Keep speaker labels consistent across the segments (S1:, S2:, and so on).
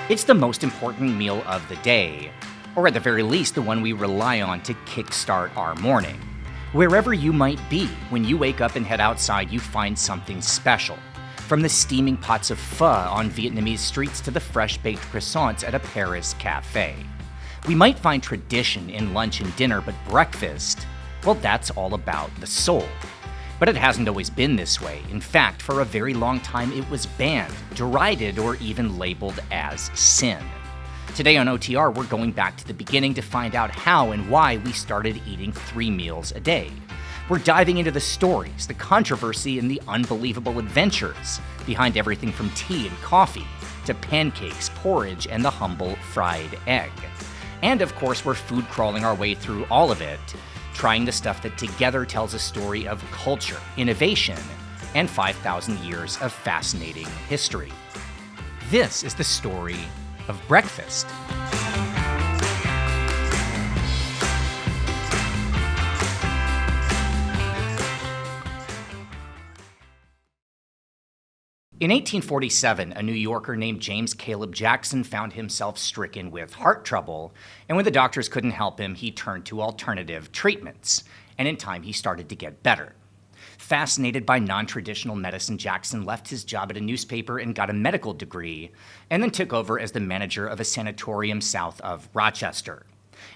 S1: It's the most important meal of the day, or at the very least, the one we rely on to kickstart our morning. Wherever you might be, when you wake up and head outside, you find something special. From the steaming pots of pho on Vietnamese streets to the fresh-baked croissants at a Paris cafe. We might find tradition in lunch and dinner, but breakfast, well, that's all about the soul. But it hasn't always been this way. In fact, for a very long time, it was banned, derided, or even labeled as sin. Today on OTR, we're going back to the beginning to find out how and why we started eating 3 meals a day. We're diving into the stories, the controversy, and the unbelievable adventures behind everything from tea and coffee to pancakes, porridge, and the humble fried egg. And of course, we're food crawling our way through all of it, trying the stuff that together tells a story of culture, innovation, and 5,000 years of fascinating history. This is the story of breakfast. In 1847, a New Yorker named James Caleb Jackson found himself stricken with heart trouble, and when the doctors couldn't help him, he turned to alternative treatments, and in time he started to get better. Fascinated by non-traditional medicine, Jackson left his job at a newspaper and got a medical degree, and then took over as the manager of a sanatorium south of Rochester.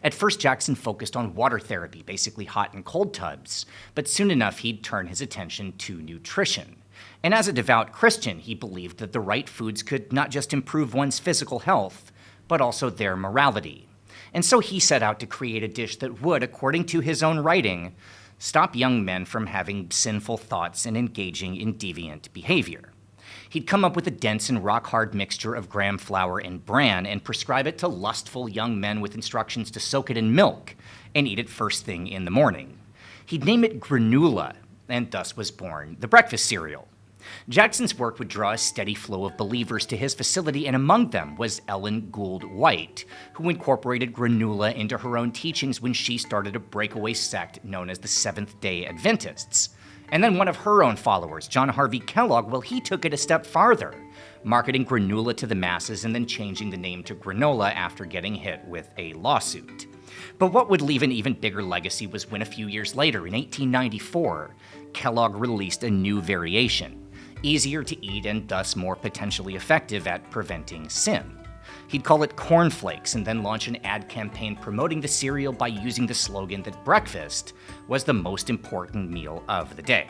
S1: At first, Jackson focused on water therapy, basically hot and cold tubs, but soon enough he'd turn his attention to nutrition. And as a devout Christian, he believed that the right foods could not just improve one's physical health, but also their morality. And so he set out to create a dish that would, according to his own writing, stop young men from having sinful thoughts and engaging in deviant behavior. He'd come up with a dense and rock-hard mixture of graham flour and bran and prescribe it to lustful young men with instructions to soak it in milk and eat it first thing in the morning. He'd name it granola, and thus was born the breakfast cereal. Jackson's work would draw a steady flow of believers to his facility, and among them was Ellen Gould White, who incorporated granola into her own teachings when she started a breakaway sect known as the Seventh-day Adventists. And then one of her own followers, John Harvey Kellogg, well, he took it a step farther, marketing granola to the masses and then changing the name to granola after getting hit with a lawsuit. But what would leave an even bigger legacy was when a few years later, in 1894, Kellogg released a new variation, easier to eat and thus more potentially effective at preventing sin. He'd call it cornflakes and then launch an ad campaign promoting the cereal by using the slogan that breakfast was the most important meal of the day.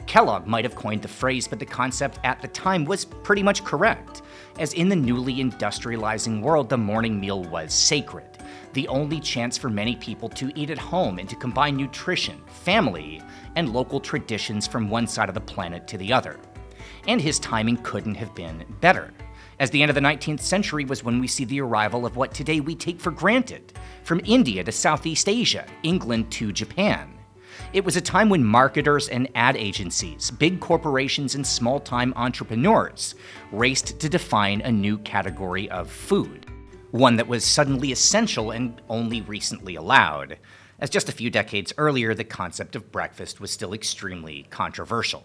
S1: Kellogg might have coined the phrase, but the concept at the time was pretty much correct, as in the newly industrializing world, the morning meal was sacred, the only chance for many people to eat at home and to combine nutrition, family, and local traditions from one side of the planet to the other. And his timing couldn't have been better, as the end of the 19th century was when we see the arrival of what today we take for granted, from India to Southeast Asia, England to Japan. It was a time when marketers and ad agencies, big corporations and small-time entrepreneurs raced to define a new category of food, one that was suddenly essential and only recently allowed, as just a few decades earlier the concept of breakfast was still extremely controversial.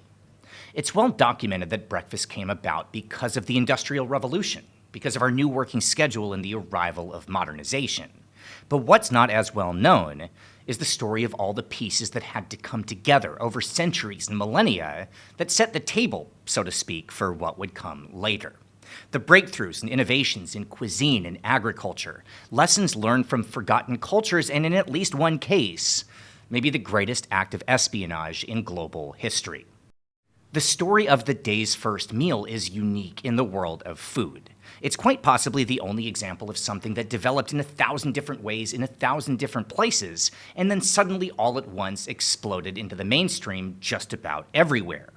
S1: It's well documented that breakfast came about because of the Industrial Revolution, because of our new working schedule and the arrival of modernization. But what's not as well known is the story of all the pieces that had to come together over centuries and millennia that set the table, so to speak, for what would come later. The breakthroughs and innovations in cuisine and agriculture, lessons learned from forgotten cultures, and in at least one case, maybe the greatest act of espionage in global history. The story of the day's first meal is unique in the world of food. It's quite possibly the only example of something that developed in 1,000 different ways in 1,000 different places, and then suddenly all at once exploded into the mainstream just about everywhere.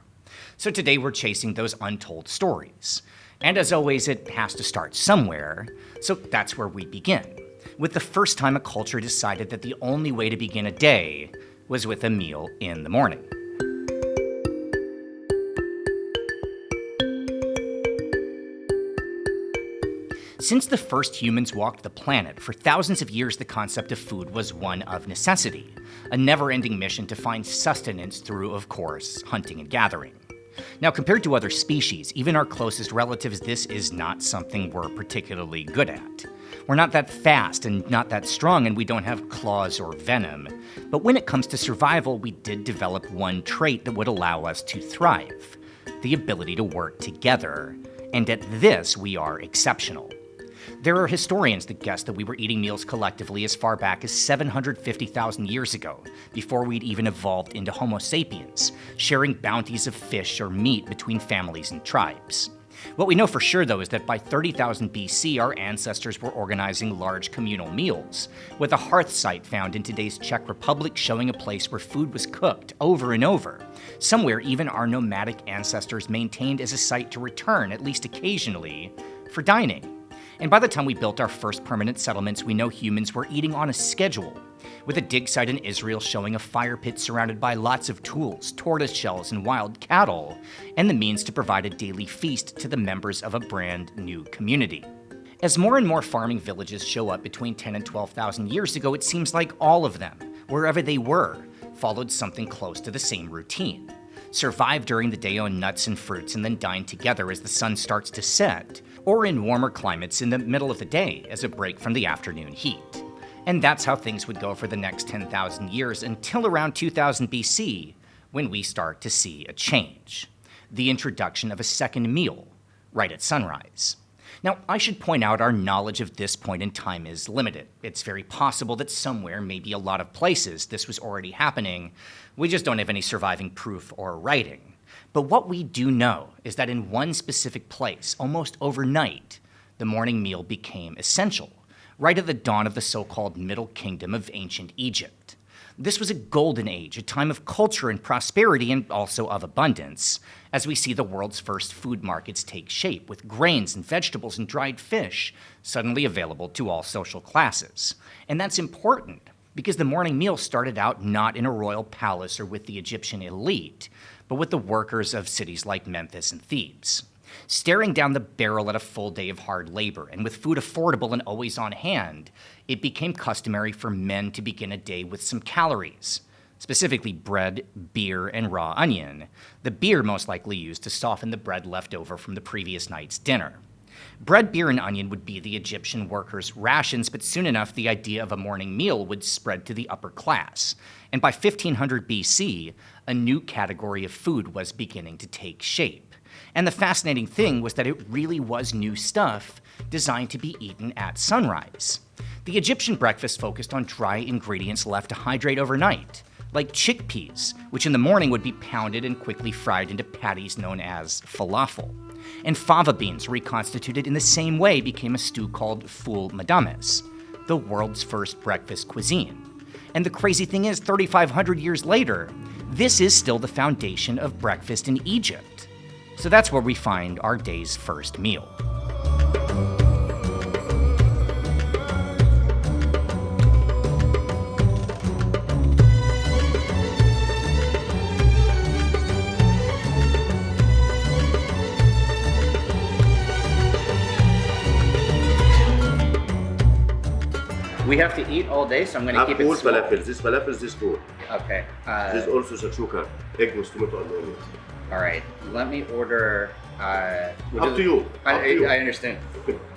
S1: So today we're chasing those untold stories. And as always, it has to start somewhere, so that's where we begin, with the first time a culture decided that the only way to begin a day was with a meal in the morning. Since the first humans walked the planet, for thousands of years the concept of food was one of necessity, a never-ending mission to find sustenance through, of course, hunting and gathering. Now, compared to other species, even our closest relatives, this is not something we're particularly good at. We're not that fast and not that strong, and we don't have claws or venom. But when it comes to survival, we did develop one trait that would allow us to thrive: the ability to work together. And at this, we are exceptional. There are historians that guess that we were eating meals collectively as far back as 750,000 years ago, before we'd even evolved into Homo sapiens, sharing bounties of fish or meat between families and tribes. What we know for sure, though, is that by 30,000 BC, our ancestors were organizing large communal meals, with a hearth site found in today's Czech Republic showing a place where food was cooked over and over, somewhere even our nomadic ancestors maintained as a site to return, at least occasionally, for dining. And by the time we built our first permanent settlements, we know humans were eating on a schedule, with a dig site in Israel showing a fire pit surrounded by lots of tools, tortoise shells, and wild cattle, and the means to provide a daily feast to the members of a brand new community. As more and more farming villages show up between 10 and 12,000 years ago, it seems like all of them, wherever they were, followed something close to the same routine. Survive during the day on nuts and fruits and then dine together as the sun starts to set, or in warmer climates in the middle of the day as a break from the afternoon heat. And that's how things would go for the next 10,000 years until around 2000 BC, when we start to see a change: the introduction of a second meal, right at sunrise. Now, I should point out our knowledge of this point in time is limited. It's very possible that somewhere, maybe a lot of places, this was already happening. We just don't have any surviving proof or writing. But what we do know is that in one specific place, almost overnight, the morning meal became essential, right at the dawn of the so-called Middle Kingdom of ancient Egypt. This was a golden age, a time of culture and prosperity and also of abundance, as we see the world's first food markets take shape, with grains and vegetables and dried fish suddenly available to all social classes. And that's important, because the morning meal started out not in a royal palace or with the Egyptian elite, but with the workers of cities like Memphis and Thebes. Staring down the barrel at a full day of hard labor, and with food affordable and always on hand, it became customary for men to begin a day with some calories, specifically bread, beer, and raw onion, the beer most likely used to soften the bread left over from the previous night's dinner. Bread, beer, and onion would be the Egyptian workers' rations, but soon enough the idea of a morning meal would spread to the upper class. And by 1500 BC, a new category of food was beginning to take shape. And the fascinating thing was that it really was new stuff designed to be eaten at sunrise. The Egyptian breakfast focused on dry ingredients left to hydrate overnight, like chickpeas, which in the morning would be pounded and quickly fried into patties known as falafel. And fava beans, reconstituted in the same way, became a stew called ful madames, the world's first breakfast cuisine. And the crazy thing is, 3,500 years later, this is still the foundation of breakfast in Egypt. So that's where we find our day's first meal. We have to eat all day, so I'm going to keep it small.
S2: Falafel. This falafel, this food.
S1: Okay.
S2: This is also shakshuka, egg with tomato and onions.
S1: All right. Let me order.
S2: Up to you.
S1: I understand.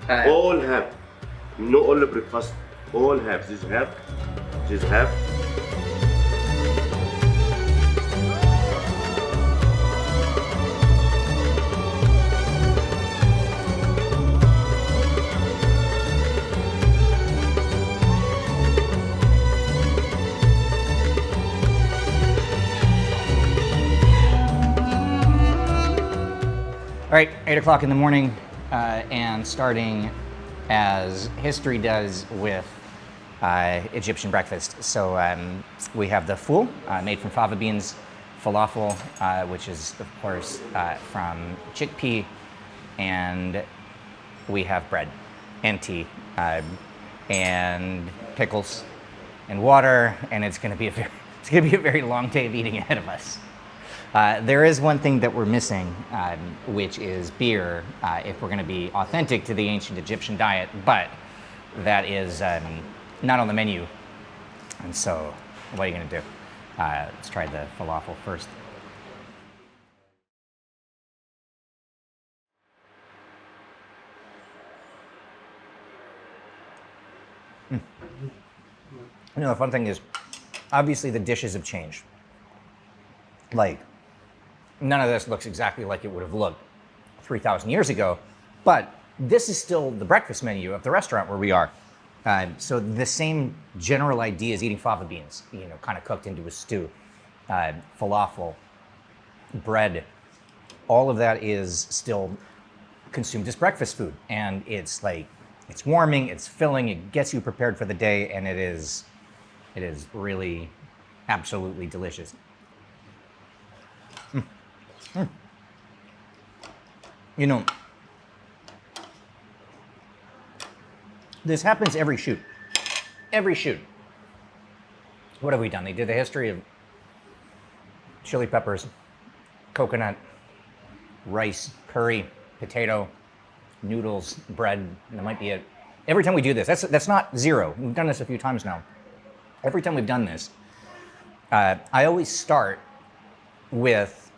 S2: All have. No only breakfast. All have. This have. This have.
S1: All right, 8 o'clock in the morning, and starting as history does with Egyptian breakfast. So we have the ful, made from fava beans, falafel, which is of course from chickpea, and we have bread and tea and pickles and water, and it's going to be a very long day of eating ahead of us. There is one thing that we're missing, which is beer, if we're going to be authentic to the ancient Egyptian diet, but that is not on the menu. And so, what are you going to do? Let's try the falafel first. You know, the fun thing is, obviously the dishes have changed. Like, none of this looks exactly like it would have looked 3,000 years ago, but this is still the breakfast menu of the restaurant where we are. So the same general idea is eating fava beans, you know, kind of cooked into a stew, falafel, bread, all of that is still consumed as breakfast food. And it's like, it's warming, it's filling, it gets you prepared for the day, and it is really absolutely delicious. You know, this happens every shoot. Every shoot. What have we done? They did the history of chili peppers, coconut, rice, curry, potato, noodles, bread, and that might be it. Every time we do this, that's not zero. We've done this a few times now. Every time we've done this, I always start with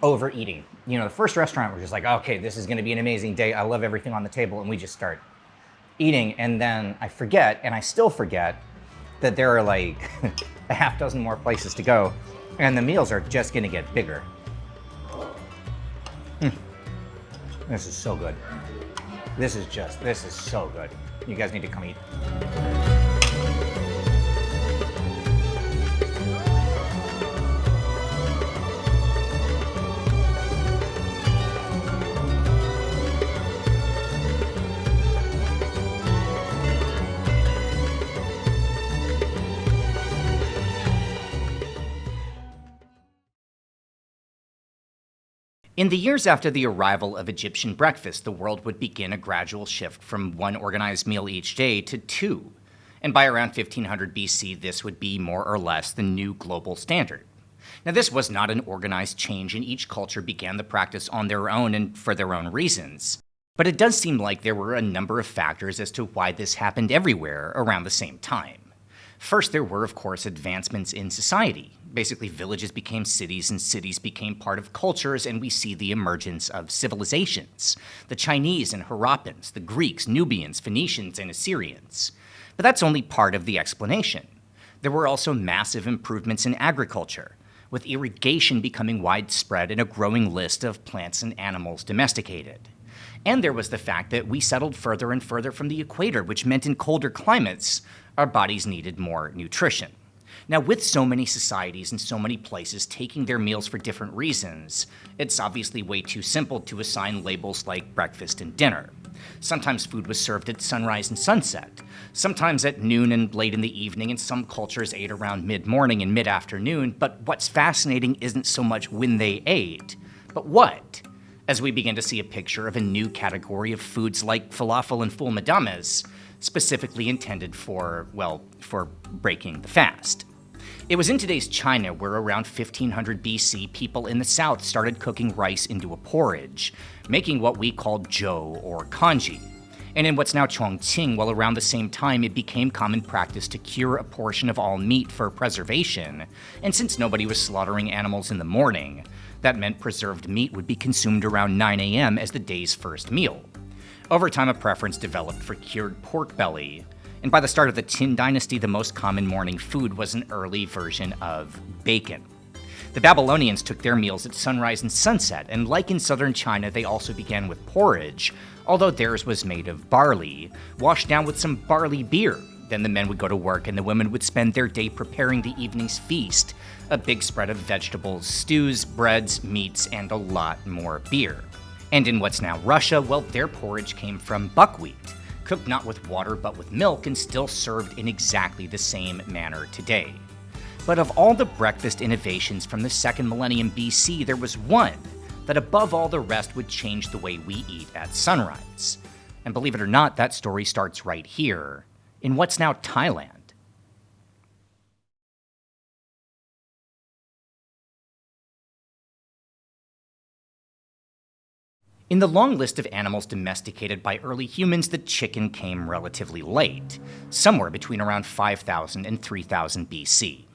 S1: overeating. You know, the first restaurant, we're just like, okay, this is going to be an amazing day. I love everything on the table, and we just start eating, and then I forget, and I still forget, that there are like a half dozen more places to go, and the meals are just going to get bigger. This is so good. This is so good. You guys need to come eat. In the years after the arrival of Egyptian breakfast, the world would begin a gradual shift from one organized meal each day to two. And by around 1500 BC, this would be more or less the new global standard. Now, this was not an organized change, and each culture began the practice on their own and for their own reasons. But it does seem like there were a number of factors as to why this happened everywhere around the same time. First, there were, of course, advancements in society. Basically, villages became cities and cities became part of cultures, and we see the emergence of civilizations. The Chinese and Harappans, the Greeks, Nubians, Phoenicians, and Assyrians. But that's only part of the explanation. There were also massive improvements in agriculture, with irrigation becoming widespread and a growing list of plants and animals domesticated. And there was the fact that we settled further and further from the equator, which meant in colder climates, our bodies needed more nutrition. Now, with so many societies and so many places taking their meals for different reasons, it's obviously way too simple to assign labels like breakfast and dinner. Sometimes food was served at sunrise and sunset, sometimes at noon and late in the evening, and some cultures ate around mid-morning and mid-afternoon, but what's fascinating isn't so much when they ate, but what? As we begin to see a picture of a new category of foods like falafel and full madames, specifically intended for breaking the fast. It was in today's China where around 1500 BC, people in the south started cooking rice into a porridge, making what we called zhou or congee. And in what's now Chongqing, well, around the same time, it became common practice to cure a portion of all meat for preservation. And since nobody was slaughtering animals in the morning, that meant preserved meat would be consumed around 9 a.m. as the day's first meal. Over time, a preference developed for cured pork belly, and by the start of the Qin dynasty, the most common morning food was an early version of bacon. The Babylonians took their meals at sunrise and sunset, and like in southern China, they also began with porridge, although theirs was made of barley, washed down with some barley beer. Then the men would go to work, and the women would spend their day preparing the evening's feast, a big spread of vegetables, stews, breads, meats, and a lot more beer. And in what's now Russia, well, their porridge came from buckwheat, cooked not with water but with milk and still served in exactly the same manner today. But of all the breakfast innovations from the second millennium BC, there was one that above all the rest would change the way we eat at sunrise. And believe it or not, that story starts right here, in what's now Thailand. In the long list of animals domesticated by early humans, the chicken came relatively late, somewhere between around 5000 and 3000 BC.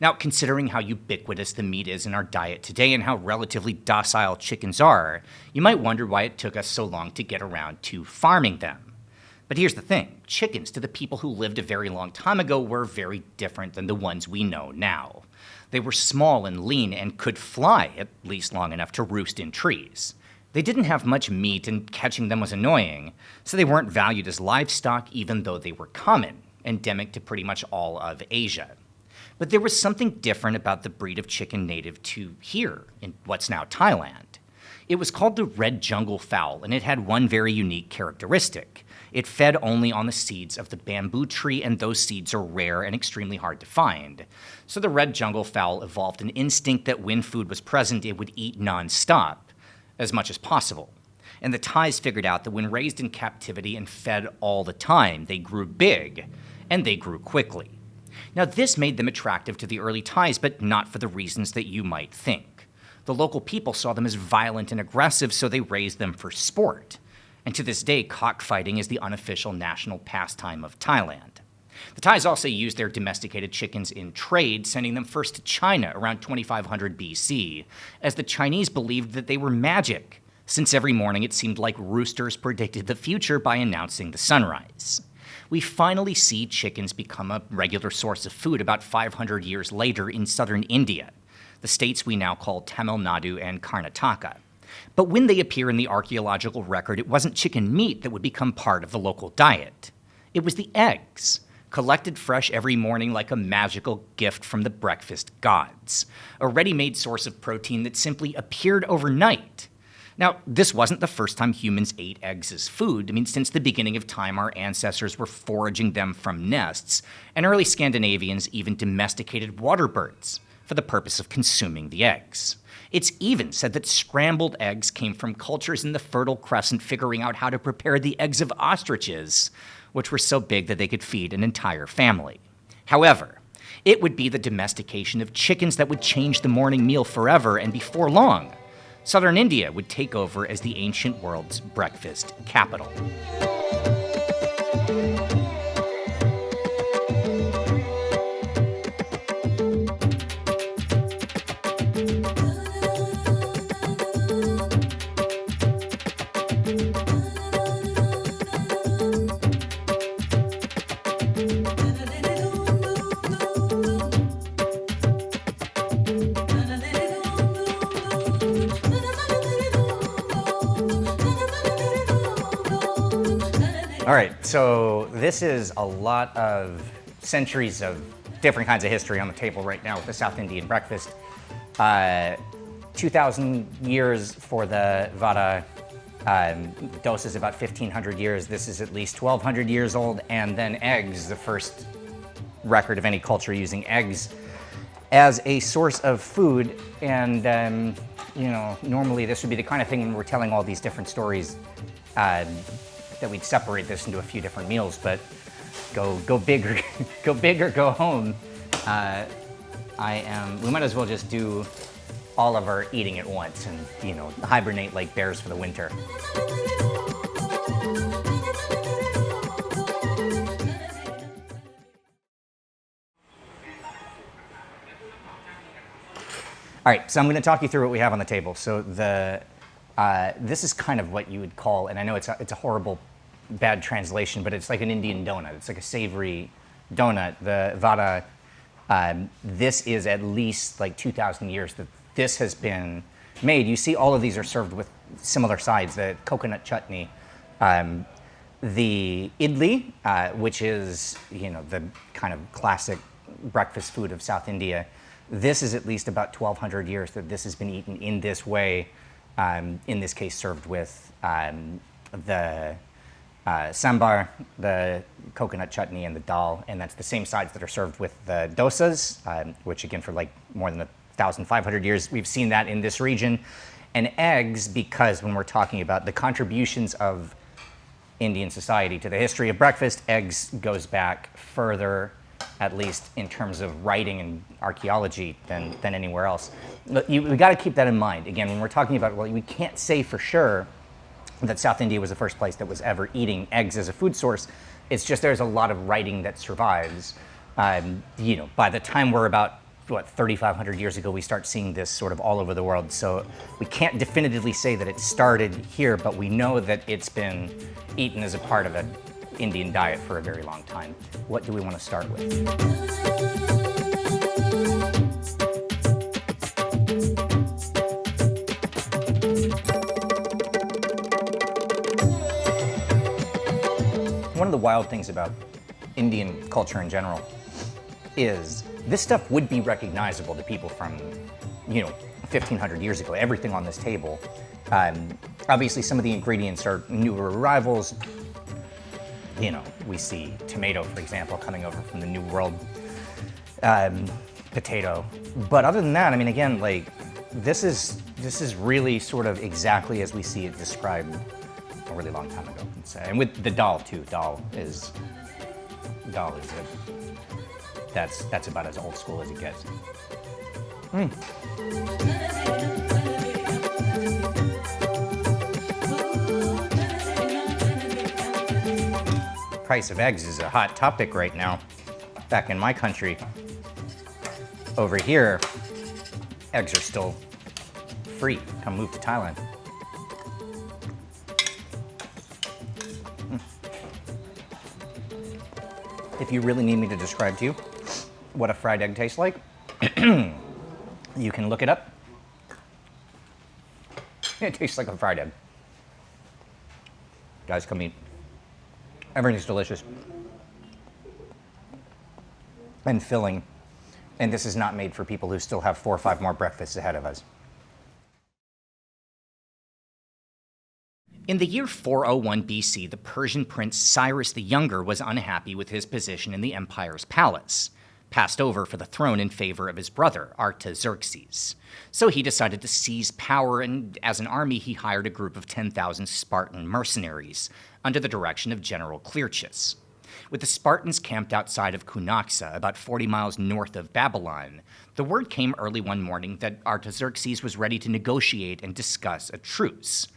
S1: Now, considering how ubiquitous the meat is in our diet today and how relatively docile chickens are, you might wonder why it took us so long to get around to farming them. But here's the thing, chickens to the people who lived a very long time ago were very different than the ones we know now. They were small and lean and could fly at least long enough to roost in trees. They didn't have much meat and catching them was annoying, so they weren't valued as livestock even though they were common, endemic to pretty much all of Asia. But there was something different about the breed of chicken native to here, in what's now Thailand. It was called the red jungle fowl, and it had one very unique characteristic. It fed only on the seeds of the bamboo tree, and those seeds are rare and extremely hard to find. So the red jungle fowl evolved an instinct that when food was present, it would eat non-stop, as much as possible. And the Thais figured out that when raised in captivity and fed all the time, they grew big, and they grew quickly. Now, this made them attractive to the early Thais, but not for the reasons that you might think. The local people saw them as violent and aggressive, so they raised them for sport. And to this day, cockfighting is the unofficial national pastime of Thailand. The Thais also used their domesticated chickens in trade, sending them first to China around 2500 BC, as the Chinese believed that they were magic, since every morning it seemed like roosters predicted the future by announcing the sunrise. We finally see chickens become a regular source of food about 500 years later in southern India, the states we now call Tamil Nadu and Karnataka. But when they appear in the archaeological record, it wasn't chicken meat that would become part of the local diet. It was the eggs, collected fresh every morning like a magical gift from the breakfast gods, a ready-made source of protein that simply appeared overnight. Now, this wasn't the first time humans ate eggs as food. I mean, since the beginning of time, our ancestors were foraging them from nests, and early Scandinavians even domesticated water birds for the purpose of consuming the eggs. It's even said that scrambled eggs came from cultures in the Fertile Crescent figuring out how to prepare the eggs of ostriches, which were so big that they could feed an entire family. However, it would be the domestication of chickens that would change the morning meal forever, and before long, southern India would take over as the ancient world's breakfast capital. All right, so this is a lot of centuries of different kinds of history on the table right now with the South Indian breakfast. 2,000 years for the vada, dosa is about 1,500 years. This is at least 1,200 years old, and then eggs, the first record of any culture using eggs as a source of food. And normally this would be the kind of thing when we're telling all these different stories that we'd separate this into a few different meals, but go big or go big or go home. We might as well just do all of our eating at once and hibernate like bears for the winter. All right, so I'm going to talk you through what we have on the table. So this is kind of what you would call, and I know it's a horrible, bad translation, but it's like an Indian donut. It's like a savory donut. The vada, this is at least like 2,000 years that this has been made. You see all of these are served with similar sides, the coconut chutney. The idli, which is the kind of classic breakfast food of South India. This is at least about 1,200 years that this has been eaten in this way, in this case served with the sambar, the coconut chutney, and the dal, and that's the same sides that are served with the dosas, which again for like more than 1,500 years we've seen that in this region, and eggs, because when we're talking about the contributions of Indian society to the history of breakfast, eggs goes back further, at least in terms of writing and archaeology, than anywhere else. We got to keep that in mind. Again, when we're talking about, well, we can't say for sure that South India was the first place that was ever eating eggs as a food source. It's just there's a lot of writing that survives. By the time we're about, 3,500 years ago, we start seeing this sort of all over the world. So we can't definitively say that it started here, but we know that it's been eaten as a part of Indian diet for a very long time. What do we want to start with? One of the wild things about Indian culture in general is this stuff would be recognizable to people from, 1,500 years ago. Everything on this table. Obviously, some of the ingredients are newer arrivals. We see tomato, for example, coming over from the New World, potato. But other than that, again, this is really sort of exactly as we see it described a really long time ago. And with the dal too. Dal is that's about as old school as it gets. Price of eggs is a hot topic right now. Back in my country, over here, eggs are still free. Come move to Thailand. If you really need me to describe to you what a fried egg tastes like, you can look it up. It tastes like a fried egg. Guys, come eat. Everything's delicious and filling. And this is not made for people who still have 4 or 5 more breakfasts ahead of us. In the year 401 BC, the Persian prince Cyrus the Younger was unhappy with his position in the empire's palace, passed over for the throne in favor of his brother, Artaxerxes. So he decided to seize power, and as an army, he hired a group of 10,000 Spartan mercenaries under the direction of General Clearchus. With the Spartans camped outside of Cunaxa, about 40 miles north of Babylon, the word came early one morning that Artaxerxes was ready to negotiate and discuss a truce.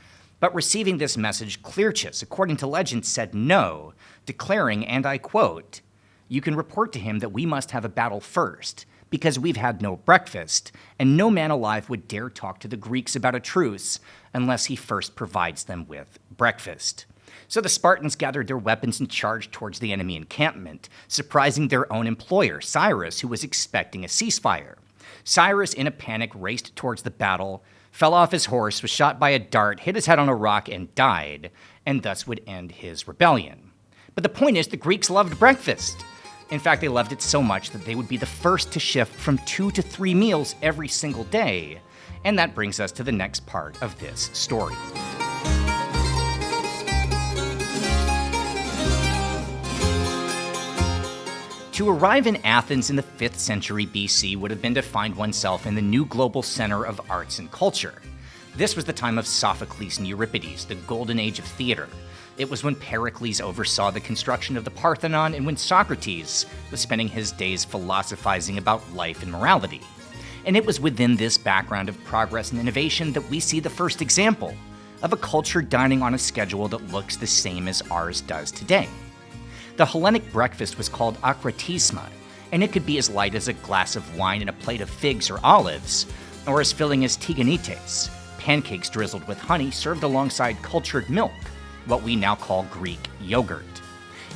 S1: But receiving this message, Clearchus, according to legend, said no, declaring, and I quote, "You can report to him that we must have a battle first, because we've had no breakfast, and no man alive would dare talk to the Greeks about a truce unless he first provides them with breakfast." So the Spartans gathered their weapons and charged towards the enemy encampment, surprising their own employer, Cyrus, who was expecting a ceasefire. Cyrus, in a panic, raced towards the battle, fell off his horse, was shot by a dart, hit his head on a rock, and died, and thus would end his rebellion. But the point is, the Greeks loved breakfast. In fact, they loved it so much that they would be the first to shift from 2 to 3 meals every single day. And that brings us to the next part of this story. To arrive in Athens in the 5th century BC would have been to find oneself in the new global center of arts and culture. This was the time of Sophocles and Euripides, the golden age of theater. It was when Pericles oversaw the construction of the Parthenon and when Socrates was spending his days philosophizing about life and morality. And it was within this background of progress and innovation that we see the first example of a culture dining on a schedule that looks the same as ours does today. The Hellenic breakfast was called akratisma, and it could be as light as a glass of wine and a plate of figs or olives, or as filling as tiganites, pancakes drizzled with honey served alongside cultured milk, what we now call Greek yogurt.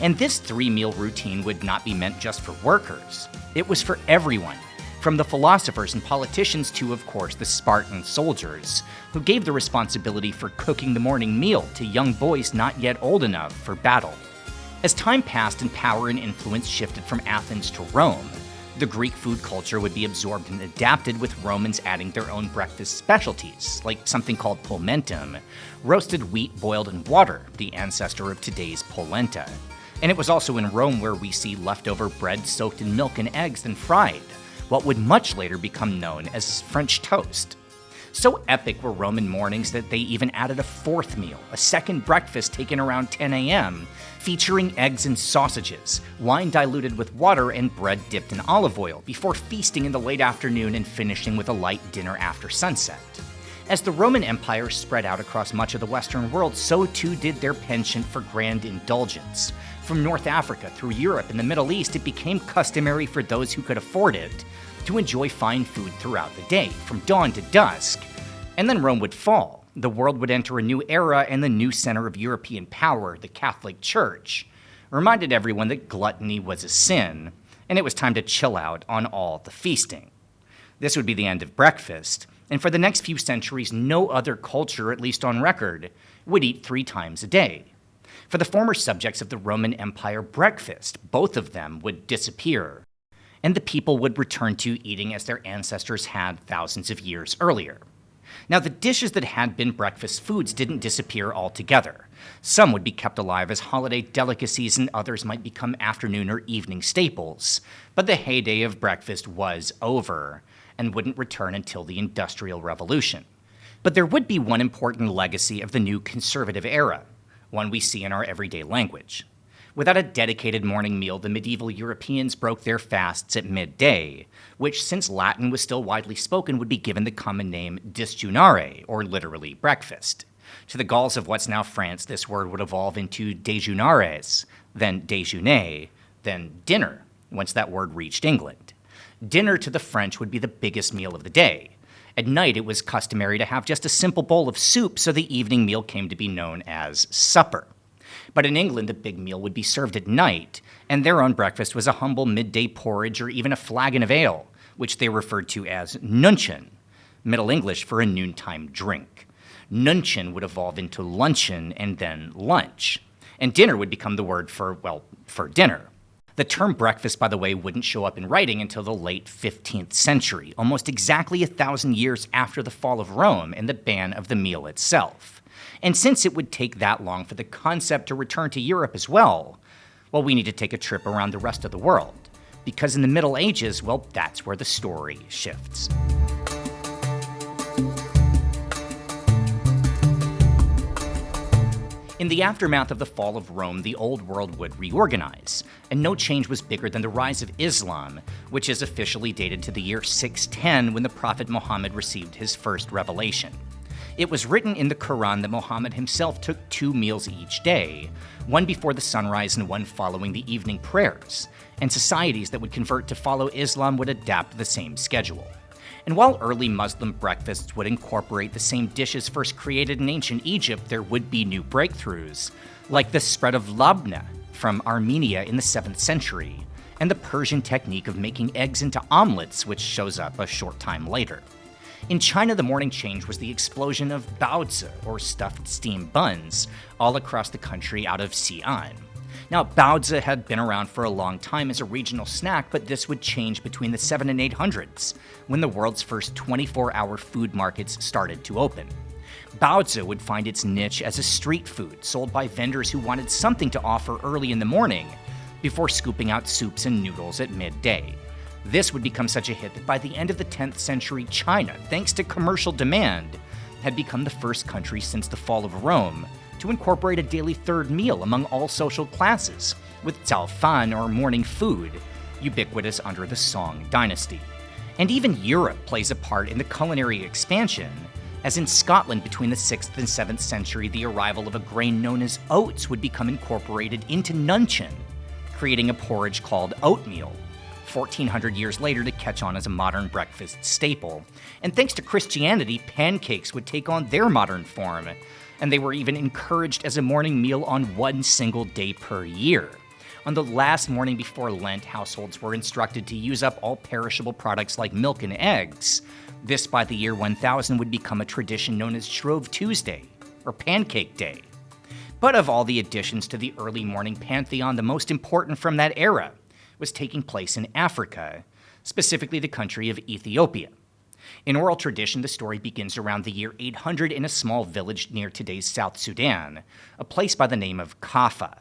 S1: And this 3-meal routine would not be meant just for workers. It was for everyone, from the philosophers and politicians to, of course, the Spartan soldiers, who gave the responsibility for cooking the morning meal to young boys not yet old enough for battle. As time passed and power and influence shifted from Athens to Rome, the Greek food culture would be absorbed and adapted, with Romans adding their own breakfast specialties, like something called polmentum, roasted wheat boiled in water, the ancestor of today's polenta. And it was also in Rome where we see leftover bread soaked in milk and eggs then fried, what would much later become known as French toast. So epic were Roman mornings that they even added a 4th meal, a second breakfast taken around 10 a.m., featuring eggs and sausages, wine diluted with water, and bread dipped in olive oil, before feasting in the late afternoon and finishing with a light dinner after sunset. As the Roman Empire spread out across much of the Western world, so too did their penchant for grand indulgence. From North Africa through Europe and the Middle East, it became customary for those who could afford it to enjoy fine food throughout the day, from dawn to dusk. And then Rome would fall. The world would enter a new era, and the new center of European power, the Catholic Church, reminded everyone that gluttony was a sin, and it was time to chill out on all the feasting. This would be the end of breakfast, and for the next few centuries, no other culture, at least on record, would eat 3 times a day. For the former subjects of the Roman Empire, breakfast, both of them, would disappear, and the people would return to eating as their ancestors had thousands of years earlier. Now, the dishes that had been breakfast foods didn't disappear altogether. Some would be kept alive as holiday delicacies, and others might become afternoon or evening staples. But the heyday of breakfast was over, and wouldn't return until the Industrial Revolution. But there would be one important legacy of the new conservative era, one we see in our everyday language. Without a dedicated morning meal, the medieval Europeans broke their fasts at midday, which, since Latin was still widely spoken, would be given the common name disjunare, or literally breakfast. To the Gauls of what's now France, this word would evolve into déjunares, then déjeuner, then dinner, once that word reached England. Dinner to the French would be the biggest meal of the day. At night, it was customary to have just a simple bowl of soup, so the evening meal came to be known as supper. But in England, the big meal would be served at night, and their own breakfast was a humble midday porridge or even a flagon of ale, which they referred to as nuncheon, Middle English for a noontime drink. Nuncheon would evolve into luncheon and then lunch, and dinner would become the word for dinner. The term breakfast, by the way, wouldn't show up in writing until the late 15th century, almost exactly 1,000 years after the fall of Rome and the ban of the meal itself. And since it would take that long for the concept to return to Europe as well, we need to take a trip around the rest of the world. Because in the Middle Ages, that's where the story shifts. In the aftermath of the fall of Rome, the old world would reorganize, and no change was bigger than the rise of Islam, which is officially dated to the year 610 when the Prophet Muhammad received his first revelation. It was written in the Quran that Muhammad himself took 2 meals each day, one before the sunrise and one following the evening prayers, and societies that would convert to follow Islam would adapt the same schedule. And while early Muslim breakfasts would incorporate the same dishes first created in ancient Egypt, there would be new breakthroughs, like the spread of labna from Armenia in the 7th century, and the Persian technique of making eggs into omelets, which shows up a short time later. In China, the morning change was the explosion of baozi, or stuffed steamed buns, all across the country out of Xi'an. Now, baozi had been around for a long time as a regional snack, but this would change between the 700s and 800s, when the world's first 24-hour food markets started to open. Baozi would find its niche as a street food sold by vendors who wanted something to offer early in the morning, before scooping out soups and noodles at midday. This would become such a hit that by the end of the 10th century, China, thanks to commercial demand, had become the first country since the fall of Rome to incorporate a daily third meal among all social classes, with cao fan, or morning food, ubiquitous under the Song dynasty. And even Europe plays a part in the culinary expansion, as in Scotland between the 6th and 7th century, the arrival of a grain known as oats would become incorporated into nuncheon, creating a porridge called oatmeal, 1,400 years later to catch on as a modern breakfast staple. And thanks to Christianity, pancakes would take on their modern form, and they were even encouraged as a morning meal on one single day per year. On the last morning before Lent, households were instructed to use up all perishable products like milk and eggs. This, by the year 1000, would become a tradition known as Shrove Tuesday, or Pancake Day. But of all the additions to the early morning pantheon, the most important from that era was taking place in Africa, specifically the country of Ethiopia. In oral tradition, the story begins around the year 800 in a small village near today's South Sudan, a place by the name of Kaffa.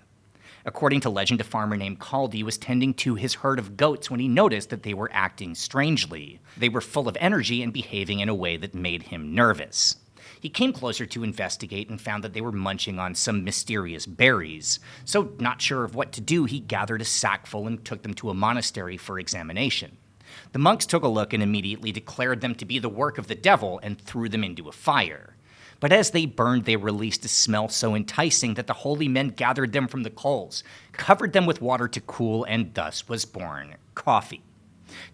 S1: According to legend, a farmer named Kaldi was tending to his herd of goats when he noticed that they were acting strangely. They were full of energy and behaving in a way that made him nervous. He came closer to investigate and found that they were munching on some mysterious berries. So, not sure of what to do, he gathered a sackful and took them to a monastery for examination. The monks took a look and immediately declared them to be the work of the devil and threw them into a fire. But as they burned, they released a smell so enticing that the holy men gathered them from the coals, covered them with water to cool, and thus was born coffee.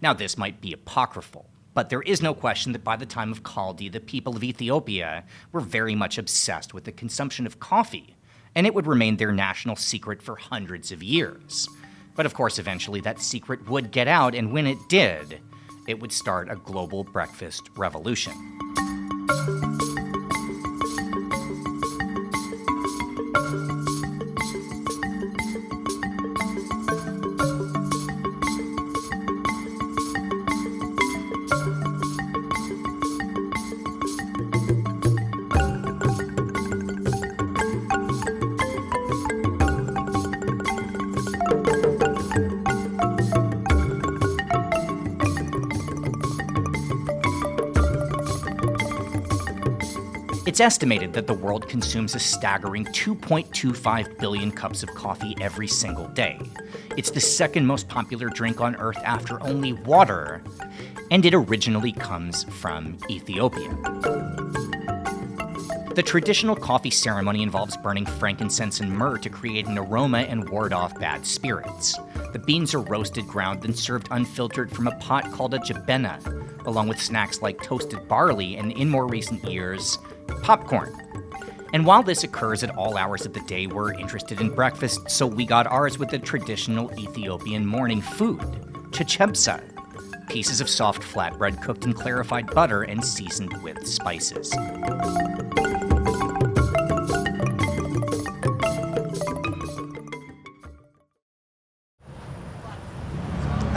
S1: Now, this might be apocryphal, but there is no question that by the time of Kaldi, the people of Ethiopia were very much obsessed with the consumption of coffee and it would remain their national secret for hundreds of years. But of course, eventually that secret would get out, and when it did, it would start a global breakfast revolution. It's estimated that the world consumes a staggering 2.25 billion cups of coffee every single day. It's the second most popular drink on Earth after only water, and it originally comes from Ethiopia. The traditional coffee ceremony involves burning frankincense and myrrh to create an aroma and ward off bad spirits. The beans are roasted, ground, and served unfiltered from a pot called a jabena, along with snacks like toasted barley and, in more recent years, popcorn. And while this occurs at all hours of the day, we're interested in breakfast, so we got ours with the traditional Ethiopian morning food, chechebsa, pieces of soft flatbread cooked in clarified butter and seasoned with spices.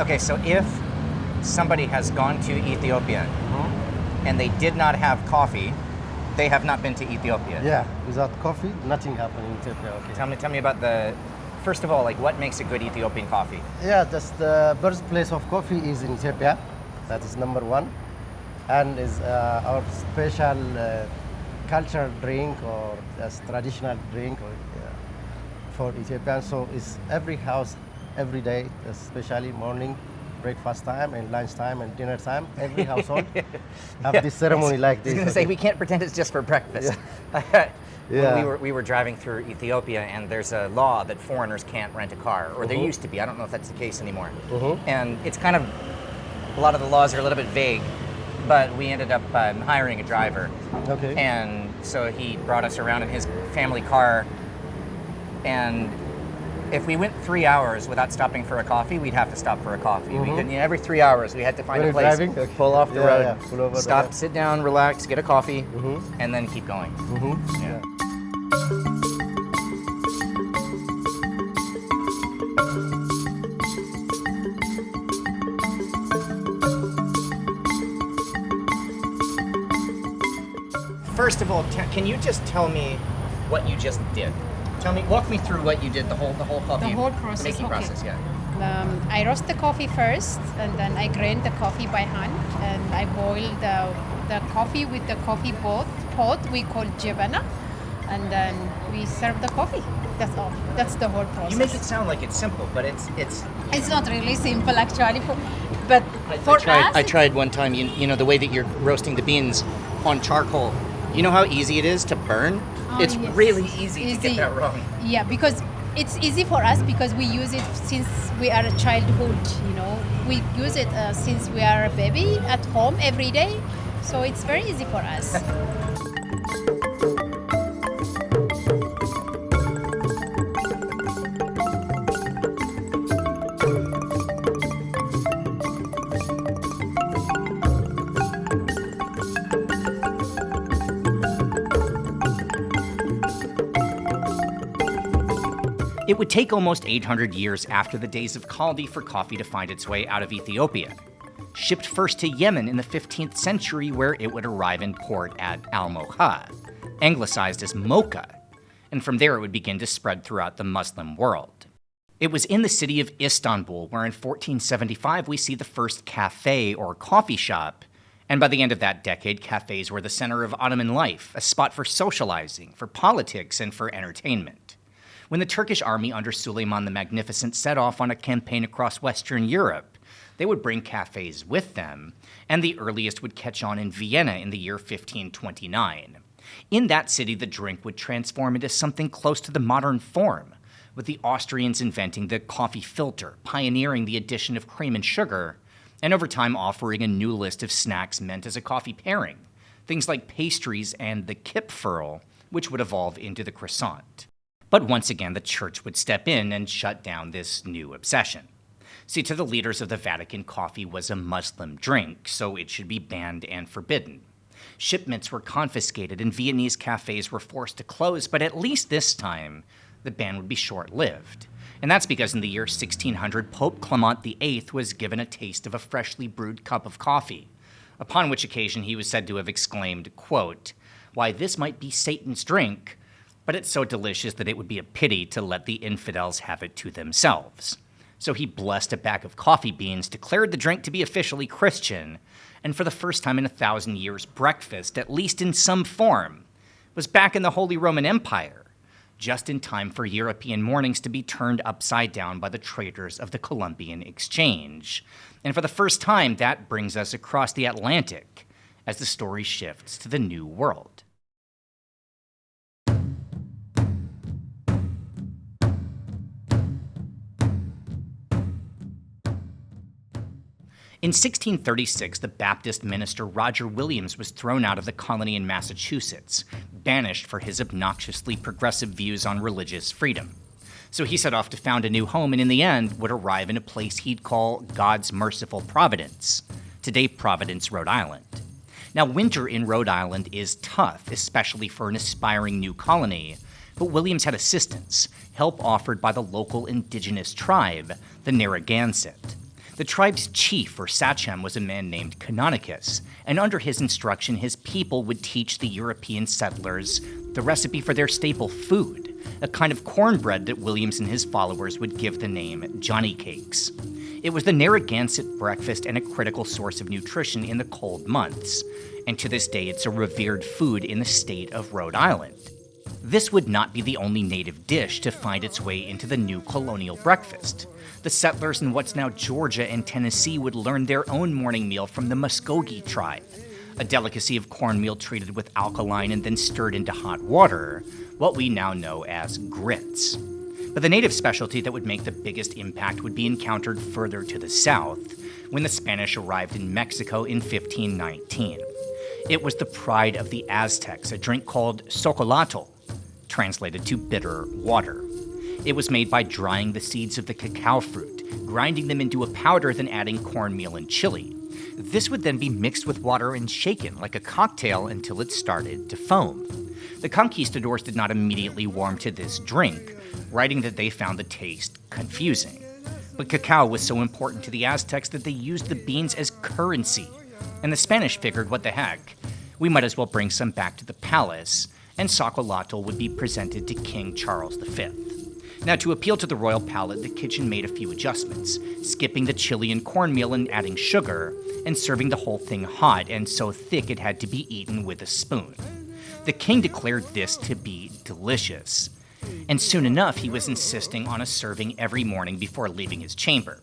S1: Okay, so if somebody has gone to Ethiopia and they did not have coffee, they have not been to Ethiopia.
S3: Yeah, without coffee, nothing happens in Ethiopia. Okay.
S1: Tell me about first of all, like what makes a good Ethiopian coffee?
S3: Yeah, that's the birthplace of coffee is in Ethiopia. That is number one, and is our special cultural drink or as traditional drink for Ethiopians. So it's every house, every day, especially morning, breakfast time and lunch time and dinner time. Every household have this ceremony like this.
S1: I was going to say, we can't pretend it's just for breakfast.
S3: Yeah.
S1: We were driving through Ethiopia, and there's a law that foreigners can't rent a car, or there used to be. I don't know if that's the case anymore. And it's kind of, a lot of the laws are a little bit vague, but we ended up hiring a driver.
S3: Okay.
S1: And so he brought us around in his family car, and if we went 3 hours without stopping for a coffee, we'd have to stop for a coffee. We couldn't, every 3 hours we had to find a place,
S3: driving? Okay.
S1: pull off the road,
S3: pull over
S1: stop, sit down, relax, get a coffee, and then keep going. Yeah. First of all, can you just tell me what you just did? Walk me through what you did, the whole coffee,
S4: The whole process,
S1: making
S4: okay.
S1: process, yeah.
S4: I roast the coffee first, and then I grind the coffee by hand, and I boil the coffee with the coffee pot we call jabana, and then we serve the coffee. That's all. That's the whole process.
S1: You make it sound like it's simple, but it's.
S4: It's not really simple actually, but for us.
S1: I tried one time. You know the way that you're roasting the beans on charcoal. You know how easy it is to burn?
S4: Oh,
S1: It's
S4: yes.
S1: really easy to get that wrong.
S4: Yeah, because it's easy for us because we use it since we are a childhood. We use it since we are a baby at home every day, so it's very easy for us.
S1: It would take almost 800 years after the days of Chaldee for coffee to find its way out of Ethiopia. Shipped first to Yemen in the 15th century, where it would arrive in port at Al-Mocha, anglicized as mocha, and from there it would begin to spread throughout the Muslim world. It was in the city of Istanbul where in 1475 we see the first cafe or coffee shop, and by the end of that decade, cafes were the center of Ottoman life, a spot for socializing, for politics, and for entertainment. When the Turkish army under Suleiman the Magnificent set off on a campaign across Western Europe, they would bring cafes with them, and the earliest would catch on in Vienna in the year 1529. In that city, the drink would transform into something close to the modern form, with the Austrians inventing the coffee filter, pioneering the addition of cream and sugar, and over time offering a new list of snacks meant as a coffee pairing, things like pastries and the kipferl, which would evolve into the croissant. But once again, the church would step in and shut down this new obsession. See, to the leaders of the Vatican, coffee was a Muslim drink, so it should be banned and forbidden. Shipments were confiscated and Viennese cafes were forced to close, but at least this time, the ban would be short-lived. And that's because in the year 1600, Pope Clement VIII was given a taste of a freshly brewed cup of coffee, upon which occasion he was said to have exclaimed, quote, "Why, this might be Satan's drink, but it's so delicious that it would be a pity to let the infidels have it to themselves." So he blessed a bag of coffee beans, declared the drink to be officially Christian, and for the first time in 1,000 years, breakfast, at least in some form, was back in the Holy Roman Empire, just in time for European mornings to be turned upside down by the traders of the Columbian Exchange. And for the first time, that brings us across the Atlantic as the story shifts to the New World. In 1636, the Baptist minister Roger Williams was thrown out of the colony in Massachusetts, banished for his obnoxiously progressive views on religious freedom. So he set off to found a new home and in the end would arrive in a place he'd call God's Merciful Providence, today Providence, Rhode Island. Now, winter in Rhode Island is tough, especially for an aspiring new colony, but Williams had assistance, help offered by the local indigenous tribe, the Narragansett. The tribe's chief, or sachem, was a man named Canonicus, and under his instruction, his people would teach the European settlers the recipe for their staple food, a kind of cornbread that Williams and his followers would give the name Johnny Cakes. It was the Narragansett breakfast and a critical source of nutrition in the cold months, and to this day it's a revered food in the state of Rhode Island. This would not be the only native dish to find its way into the new colonial breakfast. The settlers in what's now Georgia and Tennessee would learn their own morning meal from the Muskogee tribe, a delicacy of cornmeal treated with alkaline and then stirred into hot water, what we now know as grits. But the native specialty that would make the biggest impact would be encountered further to the south, when the Spanish arrived in Mexico in 1519. It was the pride of the Aztecs, a drink called chocolatl, translated to bitter water. It was made by drying the seeds of the cacao fruit, grinding them into a powder, then adding cornmeal and chili. This would then be mixed with water and shaken like a cocktail until it started to foam. The conquistadors did not immediately warm to this drink, writing that they found the taste confusing. But cacao was so important to the Aztecs that they used the beans as currency, and the Spanish figured, what the heck, we might as well bring some back to the palace, and chocolatl would be presented to King Charles V. Now, to appeal to the royal palate, the kitchen made a few adjustments, skipping the chili and cornmeal and adding sugar, and serving the whole thing hot and so thick it had to be eaten with a spoon. The king declared this to be delicious, and soon enough he was insisting on a serving every morning before leaving his chamber.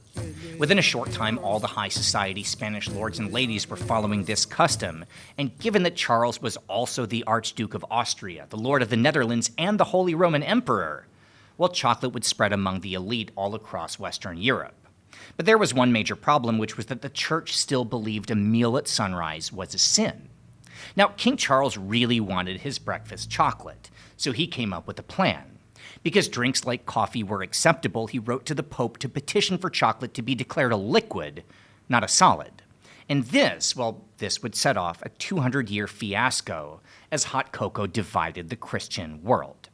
S1: Within a short time, all the high society Spanish lords and ladies were following this custom, and given that Charles was also the Archduke of Austria, the Lord of the Netherlands, and the Holy Roman Emperor, well, chocolate would spread among the elite all across Western Europe. But there was one major problem, which was that the church still believed a meal at sunrise was a sin. Now, King Charles really wanted his breakfast chocolate, so he came up with a plan. Because drinks like coffee were acceptable, he wrote to the Pope to petition for chocolate to be declared a liquid, not a solid. And this would set off a 200-year fiasco as hot cocoa divided the Christian world.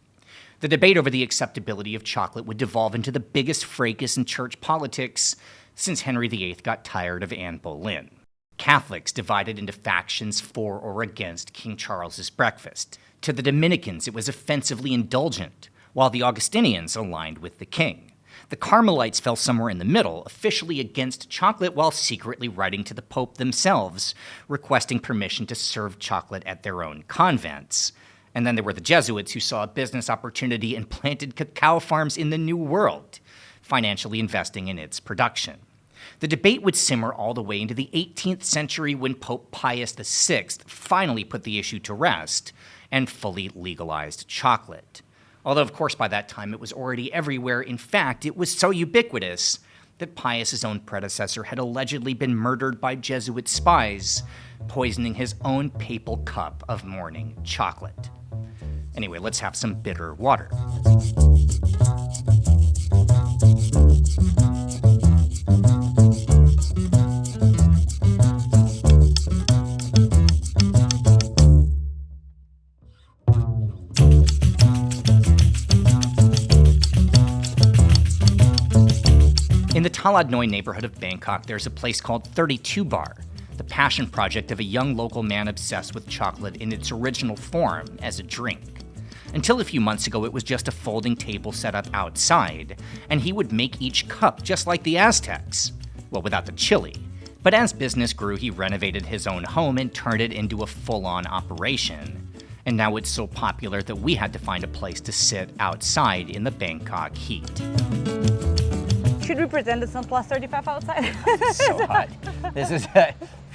S1: The debate over the acceptability of chocolate would devolve into the biggest fracas in church politics since Henry VIII got tired of Anne Boleyn. Catholics divided into factions for or against King Charles's breakfast. To the Dominicans, it was offensively indulgent, while the Augustinians aligned with the king. The Carmelites fell somewhere in the middle, officially against chocolate while secretly writing to the Pope themselves, requesting permission to serve chocolate at their own convents. And then there were the Jesuits, who saw a business opportunity and planted cacao farms in the New World, financially investing in its production. The debate would simmer all the way into the 18th century when Pope Pius VI finally put the issue to rest and fully legalized chocolate. Although, of course, by that time it was already everywhere. In fact, it was so ubiquitous that Pius's own predecessor had allegedly been murdered by Jesuit spies, poisoning his own papal cup of morning chocolate. Anyway, let's have some bitter water. In the Talad Noi neighborhood of Bangkok, there's a place called 32 Bar, the passion project of a young local man obsessed with chocolate in its original form as a drink. Until a few months ago, it was just a folding table set up outside, and he would make each cup just like the Aztecs. Well, without the chili. But as business grew, he renovated his own home and turned it into a full-on operation. And now it's so popular that we had to find a place to sit outside in the Bangkok heat.
S5: Should we pretend it's not plus 35 outside?
S1: So hot. This is,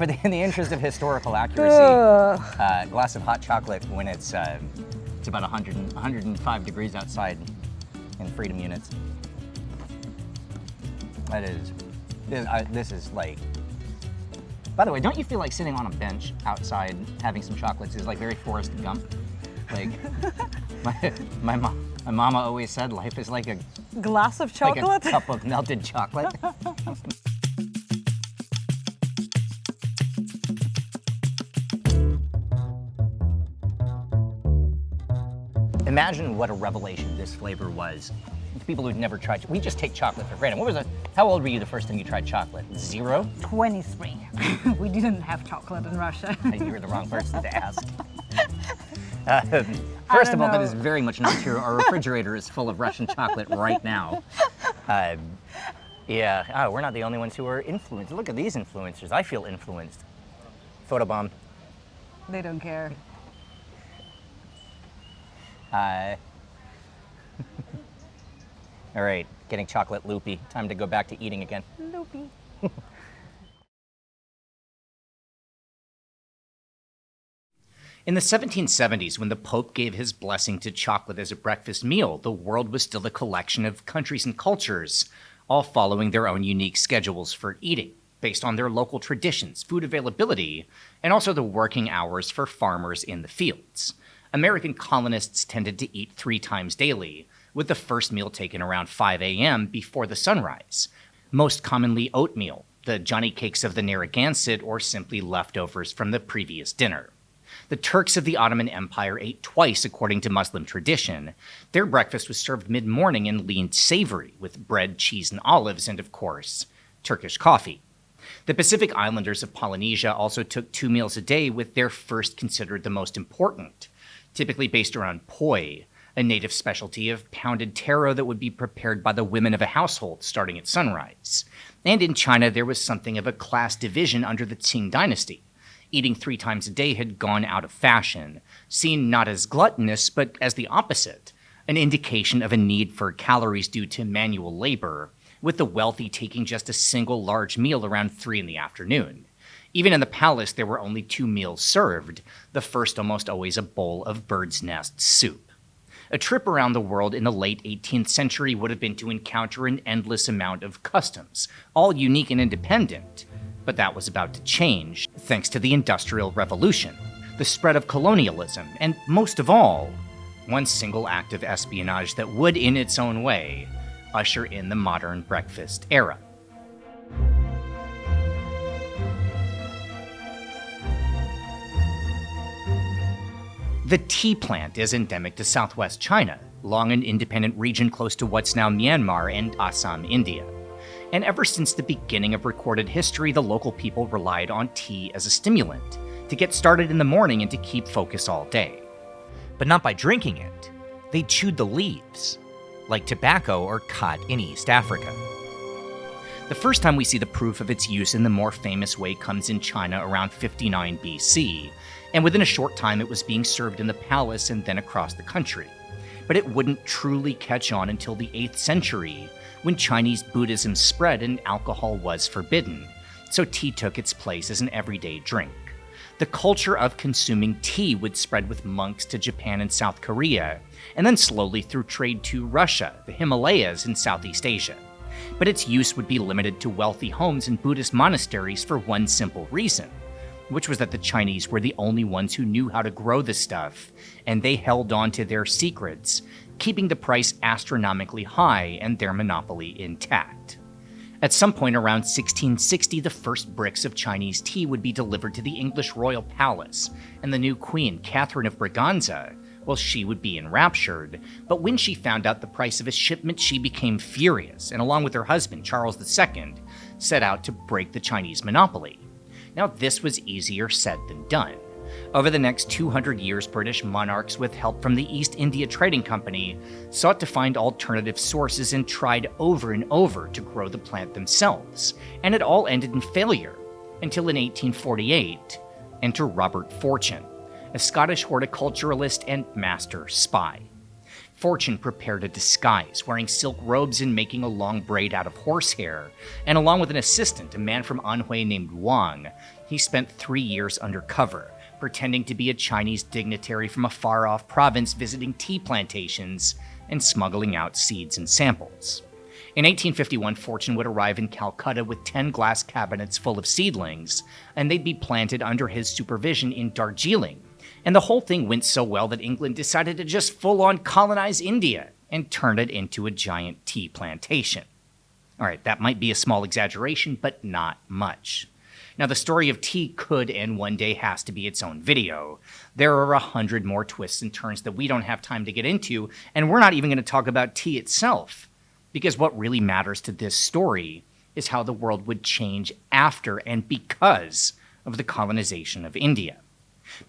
S1: in the interest of historical accuracy, a glass of hot chocolate when it's about 105 degrees outside in freedom units. This is like, by the way, don't you feel like sitting on a bench outside having some chocolates is like very Forrest Gump? Like, my mama always said life is like a
S5: glass of chocolate?
S1: Like a cup of melted chocolate. Imagine what a revelation this flavor was to people who'd never tried. We just take chocolate for granted. How old were you the first time you tried chocolate? 0?
S5: 23. We didn't have chocolate in Russia.
S1: You were the wrong person to ask. First of all, that is very much not true. Our refrigerator is full of Russian chocolate right now. We're not the only ones who are influenced. Look at these influencers. I feel influenced. Photobomb.
S5: They don't care.
S1: All right, getting chocolate loopy. Time to go back to eating again.
S5: Loopy.
S1: In the 1770s, when the Pope gave his blessing to chocolate as a breakfast meal, the world was still a collection of countries and cultures, all following their own unique schedules for eating, based on their local traditions, food availability, and also the working hours for farmers in the fields. American colonists tended to eat 3 times daily, with the first meal taken around 5 a.m. before the sunrise. Most commonly oatmeal, the Johnny cakes of the Narragansett, or simply leftovers from the previous dinner. The Turks of the Ottoman Empire ate twice according to Muslim tradition. Their breakfast was served mid-morning and leaned savory, with bread, cheese, and olives, and of course, Turkish coffee. The Pacific Islanders of Polynesia also took 2 meals a day, with their first considered the most important, typically based around poi, a native specialty of pounded taro that would be prepared by the women of a household starting at sunrise. And in China, there was something of a class division under the Qing dynasty. Eating 3 times a day had gone out of fashion, seen not as gluttonous, but as the opposite, an indication of a need for calories due to manual labor, with the wealthy taking just a single large meal around 3 in the afternoon. Even in the palace, there were only 2 meals served, the first almost always a bowl of bird's nest soup. A trip around the world in the late 18th century would have been to encounter an endless amount of customs, all unique and independent. But that was about to change, thanks to the Industrial Revolution, the spread of colonialism, and most of all, one single act of espionage that would, in its own way, usher in the modern breakfast era. The tea plant is endemic to southwest China, long an independent region close to what's now Myanmar and Assam, India. And ever since the beginning of recorded history, the local people relied on tea as a stimulant, to get started in the morning and to keep focus all day. But not by drinking it. They chewed the leaves, like tobacco or khat in East Africa. The first time we see the proof of its use in the more famous way comes in China around 59 BC, and within a short time it was being served in the palace and then across the country. But it wouldn't truly catch on until the 8th century, when Chinese Buddhism spread and alcohol was forbidden, so tea took its place as an everyday drink. The culture of consuming tea would spread with monks to Japan and South Korea, and then slowly through trade to Russia, the Himalayas, and Southeast Asia. But its use would be limited to wealthy homes and Buddhist monasteries for one simple reason. which was that the Chinese were the only ones who knew how to grow the stuff, and they held on to their secrets, keeping the price astronomically high and their monopoly intact. At some point around 1660, the first bricks of Chinese tea would be delivered to the English royal palace, and the new queen, Catherine of Braganza, well, she would be enraptured, but when she found out the price of a shipment, she became furious, and along with her husband, Charles II, set out to break the Chinese monopoly. Now, this was easier said than done. Over the next 200 years, British monarchs, with help from the East India Trading Company, sought to find alternative sources and tried over and over to grow the plant themselves, and it all ended in failure, until in 1848, enter Robert Fortune, a Scottish horticulturalist and master spy. Fortune prepared a disguise, wearing silk robes and making a long braid out of horsehair, and along with an assistant, a man from Anhui named Wang, he spent 3 years undercover, pretending to be a Chinese dignitary from a far-off province visiting tea plantations and smuggling out seeds and samples. In 1851, Fortune would arrive in Calcutta with 10 glass cabinets full of seedlings, and they'd be planted under his supervision in Darjeeling. And the whole thing went so well that England decided to just full-on colonize India and turn it into a giant tea plantation. All right, that might be a small exaggeration, but not much. Now, the story of tea could and one day has to be its own video. There are 100 more twists and turns that we don't have time to get into, and we're not even going to talk about tea itself, because what really matters to this story is how the world would change after and because of the colonization of India.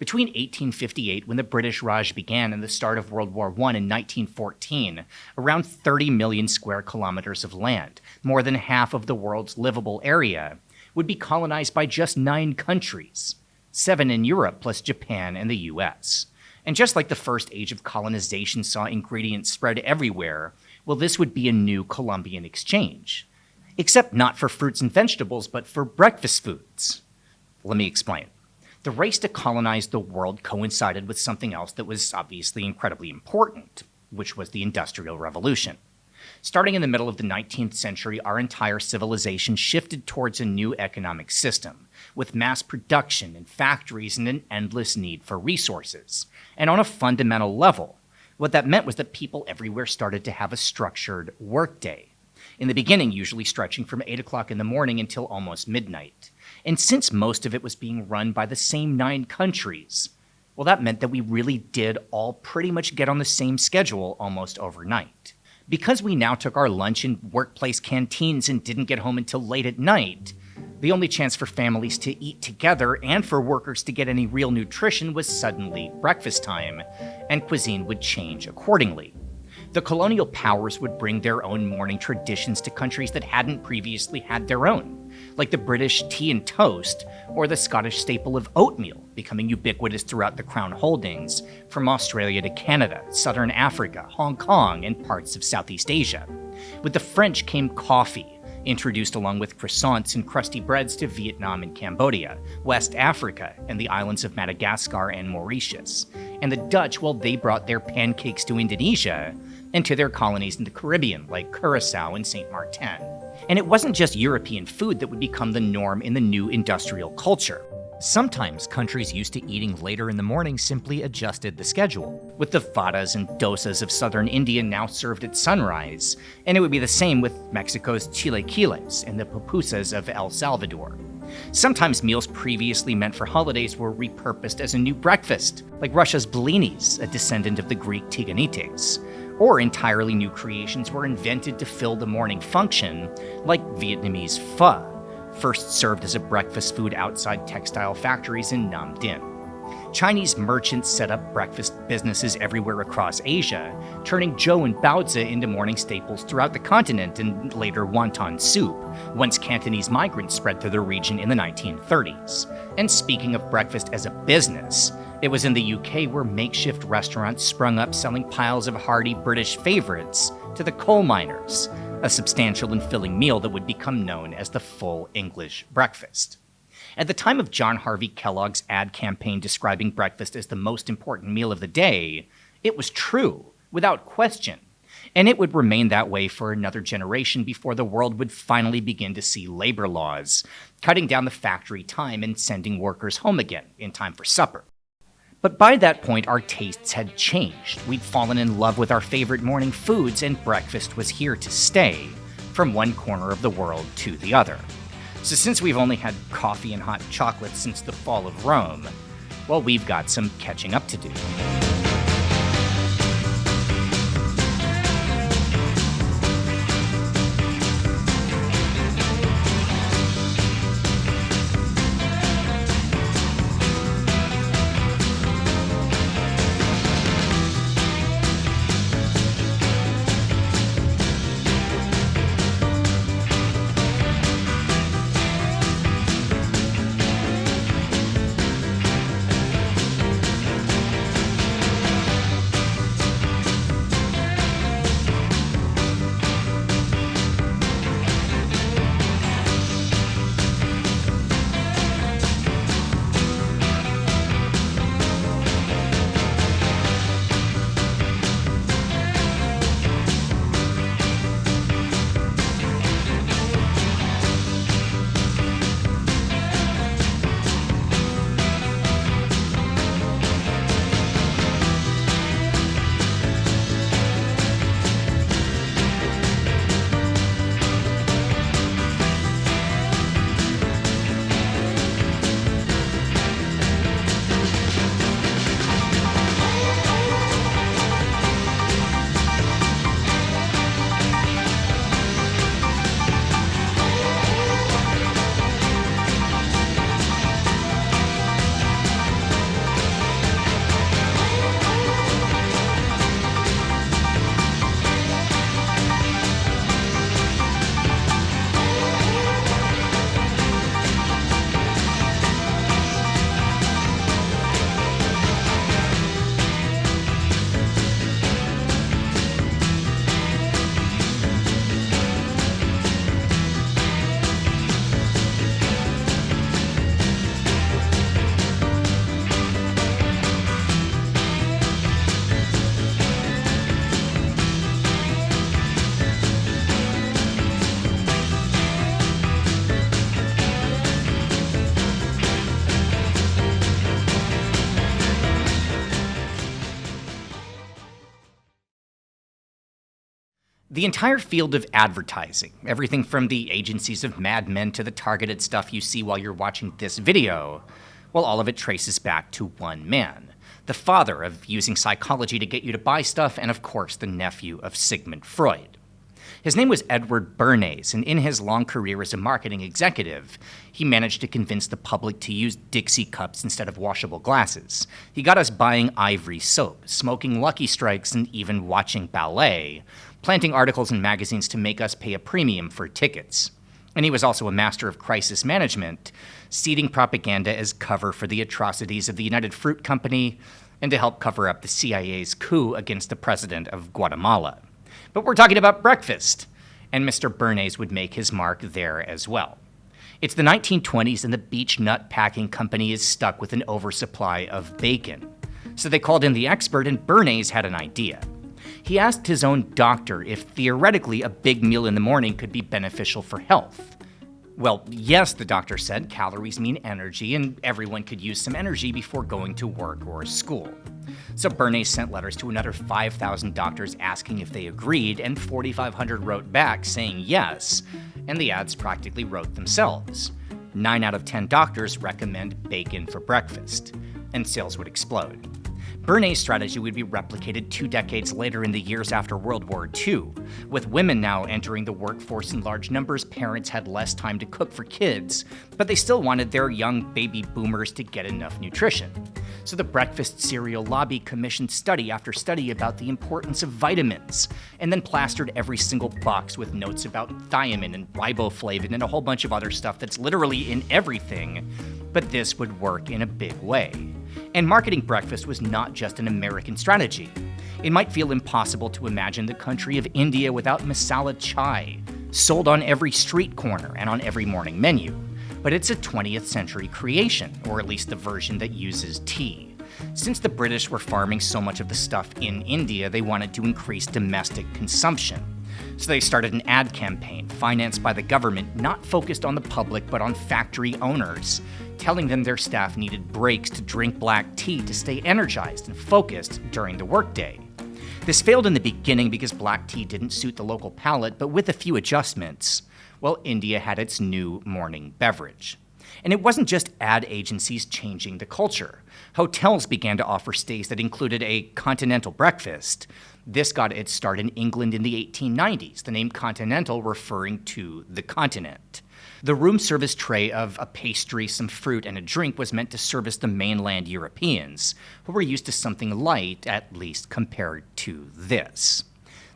S1: Between 1858, when the British Raj began, and the start of World War I in 1914, around 30 million square kilometers of land, more than half of the world's livable area, would be colonized by just 9 countries, 7 in Europe plus Japan and the US. And just like the first age of colonization saw ingredients spread everywhere, well, this would be a new Columbian exchange. Except not for fruits and vegetables, but for breakfast foods. Let me explain. The race to colonize the world coincided with something else that was obviously incredibly important, which was the Industrial Revolution. Starting in the middle of the 19th century, our entire civilization shifted towards a new economic system, with mass production and factories and an endless need for resources. And on a fundamental level, what that meant was that people everywhere started to have a structured workday. In the beginning, usually stretching from 8 o'clock in the morning until almost midnight. And since most of it was being run by the same 9 countries, well, that meant that we really did all pretty much get on the same schedule almost overnight. Because we now took our lunch in workplace canteens and didn't get home until late at night, the only chance for families to eat together and for workers to get any real nutrition was suddenly breakfast time, and cuisine would change accordingly. The colonial powers would bring their own morning traditions to countries that hadn't previously had their own, like the British tea and toast, or the Scottish staple of oatmeal, becoming ubiquitous throughout the Crown holdings, from Australia to Canada, Southern Africa, Hong Kong, and parts of Southeast Asia. With the French came coffee, introduced along with croissants and crusty breads to Vietnam and Cambodia, West Africa, and the islands of Madagascar and Mauritius. And the Dutch, well, they brought their pancakes to Indonesia and to their colonies in the Caribbean, like Curaçao and Saint Martin. And it wasn't just European food that would become the norm in the new industrial culture. Sometimes countries used to eating later in the morning simply adjusted the schedule, with the vadas and dosas of southern India now served at sunrise, and it would be the same with Mexico's chilaquiles and the pupusas of El Salvador. Sometimes meals previously meant for holidays were repurposed as a new breakfast, like Russia's blinis, a descendant of the Greek tiganites, or entirely new creations were invented to fill the morning function, like Vietnamese pho, first served as a breakfast food outside textile factories in Nam Dinh. Chinese merchants set up breakfast businesses everywhere across Asia, turning zhou and baozi into morning staples throughout the continent and later wonton soup, once Cantonese migrants spread through the region in the 1930s. And speaking of breakfast as a business, it was in the UK where makeshift restaurants sprung up selling piles of hearty British favorites to the coal miners, a substantial and filling meal that would become known as the full English breakfast. At the time of John Harvey Kellogg's ad campaign describing breakfast as the most important meal of the day, it was true, without question. And it would remain that way for another generation before the world would finally begin to see labor laws, cutting down the factory time and sending workers home again in time for supper. But by that point, our tastes had changed. We'd fallen in love with our favorite morning foods, and breakfast was here to stay, from one corner of the world to the other. So since we've only had coffee and hot chocolate since the fall of Rome, well, we've got some catching up to do. The entire field of advertising, everything from the agencies of Mad Men to the targeted stuff you see while you're watching this video, well, all of it traces back to one man, the father of using psychology to get you to buy stuff, and of course the nephew of Sigmund Freud. His name was Edward Bernays, and in his long career as a marketing executive, he managed to convince the public to use Dixie cups instead of washable glasses. He got us buying Ivory soap, smoking Lucky Strikes, and even watching ballet, planting articles in magazines to make us pay a premium for tickets. And he was also a master of crisis management, seeding propaganda as cover for the atrocities of the United Fruit Company and to help cover up the CIA's coup against the president of Guatemala. But we're talking about breakfast, and Mr. Bernays would make his mark there as well. It's the 1920s, and the beech nut packing company is stuck with an oversupply of bacon. So they called in the expert, and Bernays had an idea. He asked his own doctor if theoretically a big meal in the morning could be beneficial for health. Well, yes, the doctor said, calories mean energy, and everyone could use some energy before going to work or school. So Bernays sent letters to another 5,000 doctors asking if they agreed, and 4,500 wrote back saying yes, and the ads practically wrote themselves. 9 out of 10 doctors recommend bacon for breakfast, and sales would explode. Bernays' strategy would be replicated 2 decades later in the years after World War II. With women now entering the workforce in large numbers, parents had less time to cook for kids, but they still wanted their young baby boomers to get enough nutrition. So the breakfast cereal lobby commissioned study after study about the importance of vitamins, and then plastered every single box with notes about thiamine and riboflavin and a whole bunch of other stuff that's literally in everything. But this would work in a big way. And marketing breakfast was not just an American strategy. It might feel impossible to imagine the country of India without masala chai, sold on every street corner and on every morning menu. But it's a 20th century creation, or at least the version that uses tea. Since the British were farming so much of the stuff in India, they wanted to increase domestic consumption. So they started an ad campaign financed by the government, not focused on the public but on factory owners, telling them their staff needed breaks to drink black tea to stay energized and focused during the workday. This failed in the beginning because black tea didn't suit the local palate, but with a few adjustments, well, India had its new morning beverage. And it wasn't just ad agencies changing the culture. Hotels began to offer stays that included a continental breakfast. This got its start in England in the 1890s, the name continental referring to the continent. The room service tray of a pastry, some fruit, and a drink was meant to service the mainland Europeans, who were used to something light, at least compared to this.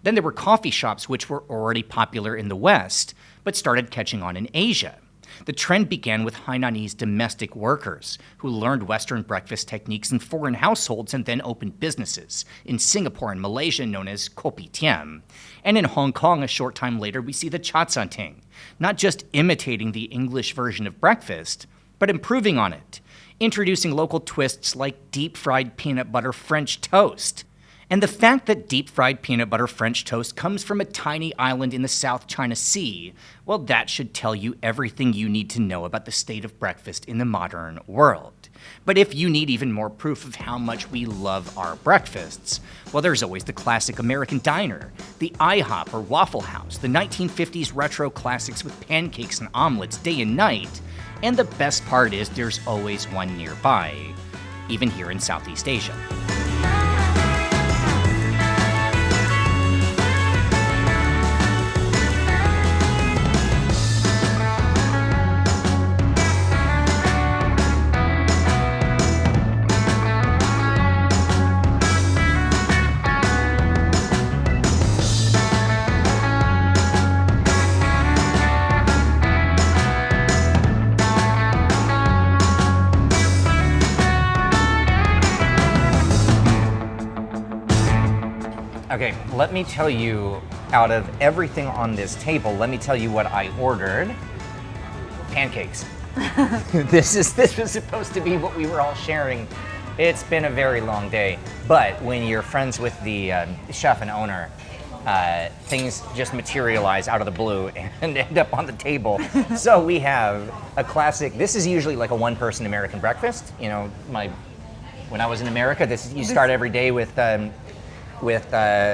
S1: Then there were coffee shops, which were already popular in the West, but started catching on in Asia. The trend began with Hainanese domestic workers who learned Western breakfast techniques in foreign households and then opened businesses in Singapore and Malaysia known as kopitiam. And in Hong Kong, a short time later, we see the chatsanteng, not just imitating the English version of breakfast, but improving on it, introducing local twists like deep-fried peanut butter French toast. And the fact that deep-fried peanut butter French toast comes from a tiny island in the South China Sea, well, that should tell you everything you need to know about the state of breakfast in the modern world. But if you need even more proof of how much we love our breakfasts, well, there's always the classic American diner, the IHOP or Waffle House, the 1950s retro classics with pancakes and omelets day and night, and the best part is there's always one nearby, even here in Southeast Asia. Okay, let me tell you, out of everything on this table, let me tell you what I ordered. Pancakes. This was supposed to be what we were all sharing. It's been a very long day, but when you're friends with the chef and owner, things just materialize out of the blue and end up on the table. So we have a classic, this is usually like a one-person American breakfast. You know, when I was in America, you start every day with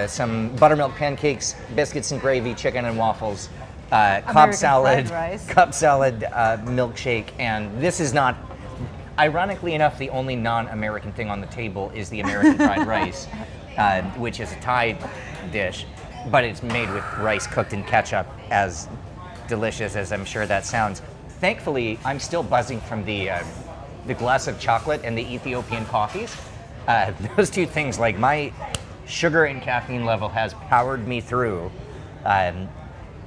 S1: some buttermilk pancakes, biscuits and gravy, chicken and waffles, Cobb salad, milkshake, and this is not, ironically enough, the only non-American thing on the table is the American fried rice, which is a Thai dish, but it's made with rice cooked in ketchup, as delicious as I'm sure that sounds. Thankfully, I'm still buzzing from the glass of chocolate and the Ethiopian coffees. Those two things, like my sugar and caffeine level has powered me through.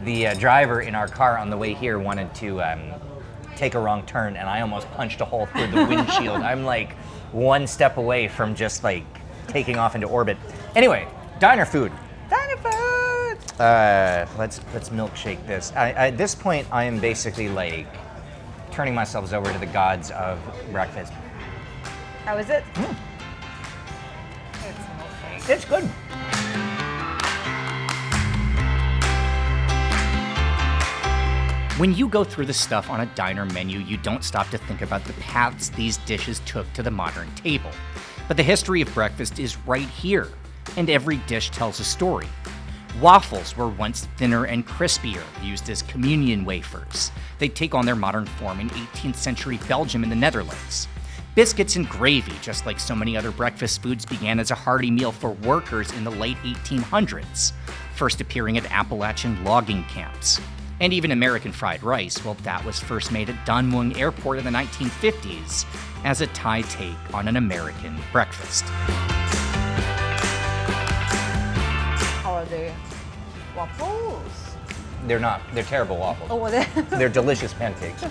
S1: The driver in our car on the way here wanted to take a wrong turn, and I almost punched a hole through the windshield. I'm like one step away from just like taking off into orbit. Anyway, diner food. Diner food! Let's milkshake this. At this point, I am basically like turning myself over to the gods of breakfast.
S5: How is it?
S1: It's good. When you go through the stuff on a diner menu, you don't stop to think about the paths these dishes took to the modern table. But the history of breakfast is right here, and every dish tells a story. Waffles were once thinner and crispier, used as communion wafers. They'd take on their modern form in 18th century Belgium and the Netherlands. Biscuits and gravy, just like so many other breakfast foods, began as a hearty meal for workers in the late 1800s, first appearing at Appalachian logging camps. And even American fried rice, well, that was first made at Don Mueang Airport in the 1950s as a Thai take on an American breakfast.
S5: How are they? Waffles?
S1: They're not. They're terrible waffles.
S5: Oh,
S1: They're delicious pancakes.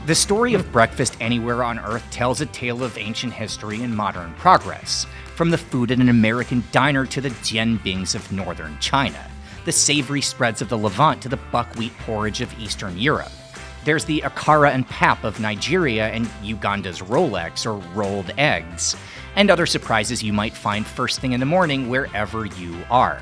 S1: The story of breakfast anywhere on Earth tells a tale of ancient history and modern progress, from the food in an American diner to the jianbings of northern China, the savory spreads of the Levant to the buckwheat porridge of Eastern Europe. There's the Akara and Pap of Nigeria and Uganda's Rolex or rolled eggs, and other surprises you might find first thing in the morning wherever you are.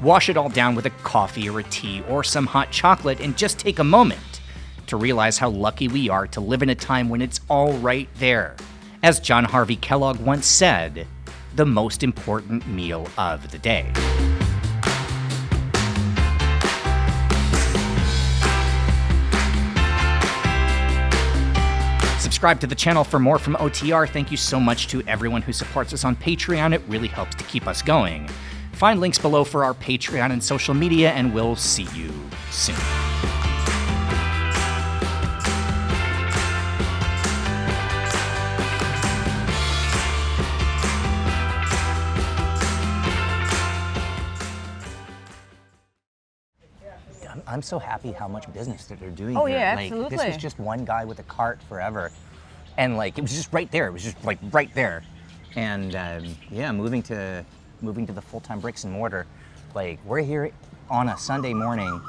S1: Wash it all down with a coffee or a tea or some hot chocolate and just take a moment to realize how lucky we are to live in a time when it's all right there. As John Harvey Kellogg once said, the most important meal of the day. Subscribe to the channel for more from OTR. Thank you so much to everyone who supports us on Patreon. It really helps to keep us going. Find links below for our Patreon and social media, and we'll see you soon. I'm so happy how much business that they're doing
S5: Oh,
S1: here.
S5: yeah,
S1: Like,
S5: absolutely.
S1: this was just one guy with a cart forever. And like, it was just right there. It was just like right there. And yeah, moving to the full-time bricks and mortar. Like, we're here on a Sunday morning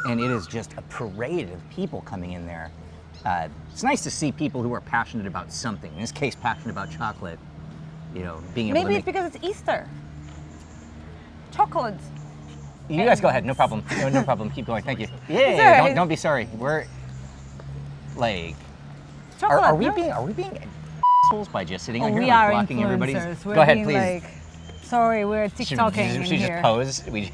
S1: and it is just a parade of people coming in there. It's nice to see people who are passionate about something. In this case, passionate about chocolate. You know, being able
S5: Maybe
S1: to
S5: it's
S1: make...
S5: because it's Easter. Chocolate.
S1: You guys go ahead, no problem. No problem. Keep going. Thank you. Yeah,
S5: It's all right.
S1: don't be sorry. We're like,
S5: Chocolate.
S1: are we
S5: no?
S1: being assholes by just sitting on here,
S5: We
S1: like
S5: are
S1: blocking everybody's?
S5: influencers. We're
S1: Go ahead,
S5: being
S1: please.
S5: Like, sorry, we're
S1: Should
S5: TikToking in
S1: we
S5: here.
S1: just pose? We